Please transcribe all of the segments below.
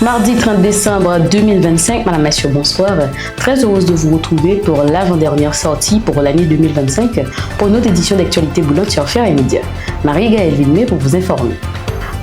Mardi 30 décembre 2025, Madame, Messieurs, bonsoir. Très heureuse de vous retrouver pour l'avant-dernière sortie pour l'année 2025 pour une autre édition d'actualité boulante sur Faire et Médias. Marie-Gaëlle Villemé pour vous informer.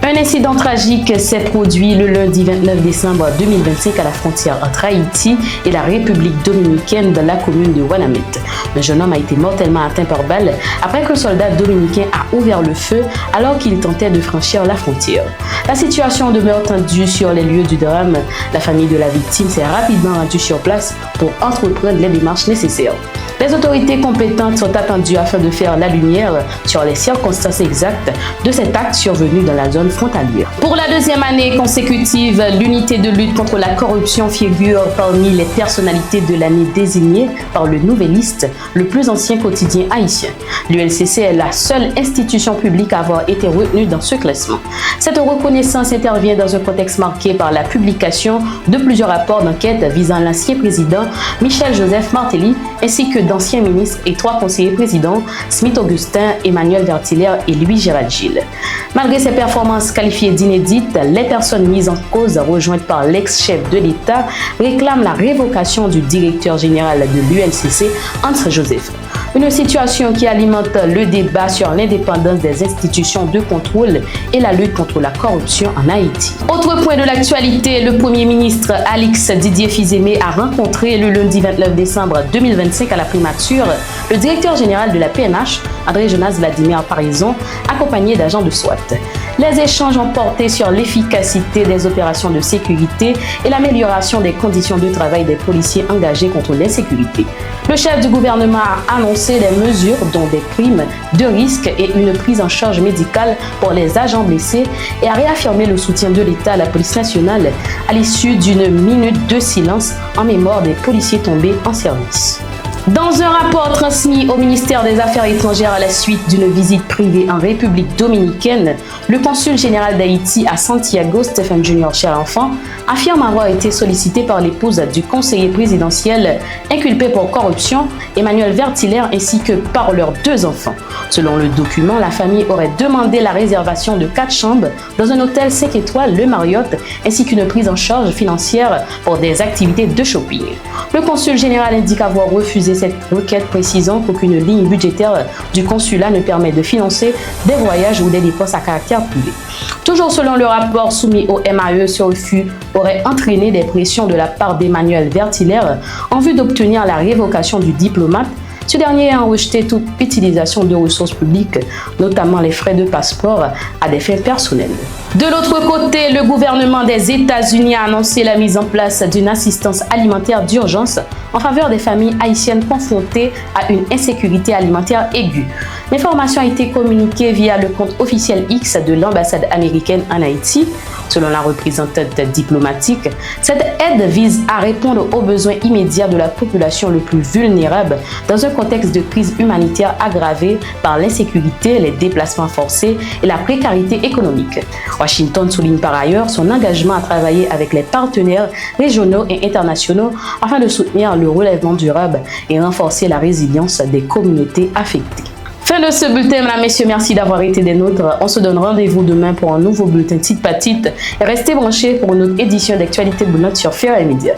Un incident tragique s'est produit le lundi 29 décembre 2025 à la frontière entre Haïti et la République dominicaine dans la commune de Ouanamètre. Un jeune homme a été mortellement atteint par balle après qu'un soldat dominicain a ouvert le feu alors qu'il tentait de franchir la frontière. La situation demeure tendue sur les lieux du drame. La famille de la victime s'est rapidement rendue sur place pour entreprendre les démarches nécessaires. Les autorités compétentes sont attendues afin de faire la lumière sur les circonstances exactes de cet acte survenu dans la zone frontalière. Pour la deuxième année consécutive, l'unité de lutte contre la corruption figure parmi les personnalités de l'année désignées par le Nouvelliste, le plus ancien quotidien haïtien. L'ULCC est la seule institution publique à avoir été retenue dans ce classement. Cette reconnaissance intervient dans un contexte marqué par la publication de plusieurs rapports d'enquête visant l'ancien président Michel-Joseph Martelly ainsi que d'anciens ministres et 3 conseillers présidents, Smith Augustin, Emmanuel Vertiller et Louis-Gérald Gilles. Malgré ces performances qualifiées d'inédites, les personnes mises en cause, rejointes par l'ex-chef de l'État, réclament la révocation du directeur général de l'ULCC, Hans Joseph. Une situation qui alimente le débat sur l'indépendance des institutions de contrôle et la lutte contre la corruption en Haïti. Autre point de l'actualité, le Premier ministre Alix Didier Fils-Aimé a rencontré le lundi 29 décembre 2025 à la primature le directeur général de la PNH, André Jonas Vladimir Parison, accompagné d'agents de SWAT. Les échanges ont porté sur l'efficacité des opérations de sécurité et l'amélioration des conditions de travail des policiers engagés contre l'insécurité. Le chef du gouvernement a annoncé des mesures dont des primes de risque et une prise en charge médicale pour les agents blessés et a réaffirmé le soutien de l'État à la police nationale à l'issue d'une minute de silence en mémoire des policiers tombés en service. Dans un rapport transmis au ministère des Affaires étrangères à la suite d'une visite privée en République dominicaine, le consul général d'Haïti à Santiago, Stephen Junior Cherenfant, affirme avoir été sollicité par l'épouse du conseiller présidentiel inculpé pour corruption, Emmanuel Vertiller, ainsi que par leurs 2 enfants. Selon le document, la famille aurait demandé la réservation de 4 chambres dans un hôtel 5 étoiles, le Marriott, ainsi qu'une prise en charge financière pour des activités de shopping. Le consul général indique avoir refusé cette requête, précisant qu'aucune ligne budgétaire du consulat ne permet de financer des voyages ou des dépenses à caractère privé. Toujours selon le rapport soumis au MAE, ce refus aurait entraîné des pressions de la part d'Emmanuel Vertiller en vue d'obtenir la révocation du diplomate, ce dernier ayant rejeté toute utilisation de ressources publiques, notamment les frais de passeport, à des fins personnelles. De l'autre côté, le gouvernement des États-Unis a annoncé la mise en place d'une assistance alimentaire d'urgence en faveur des familles haïtiennes confrontées à une insécurité alimentaire aiguë. L'information a été communiquée via le compte officiel X de l'ambassade américaine en Haïti. Selon la représentante diplomatique, cette aide vise à répondre aux besoins immédiats de la population le plus vulnérable dans un contexte de crise humanitaire aggravée par l'insécurité, les déplacements forcés et la précarité économique. Washington souligne par ailleurs son engagement à travailler avec les partenaires régionaux et internationaux afin de soutenir le relèvement durable et renforcer la résilience des communautés affectées. Fin de ce bulletin, mesdames, messieurs, merci d'avoir été des nôtres. On se donne rendez-vous demain pour un nouveau bulletin titre par titre. Et restez branchés pour une autre édition d'actualité boulante sur Faire et Médias.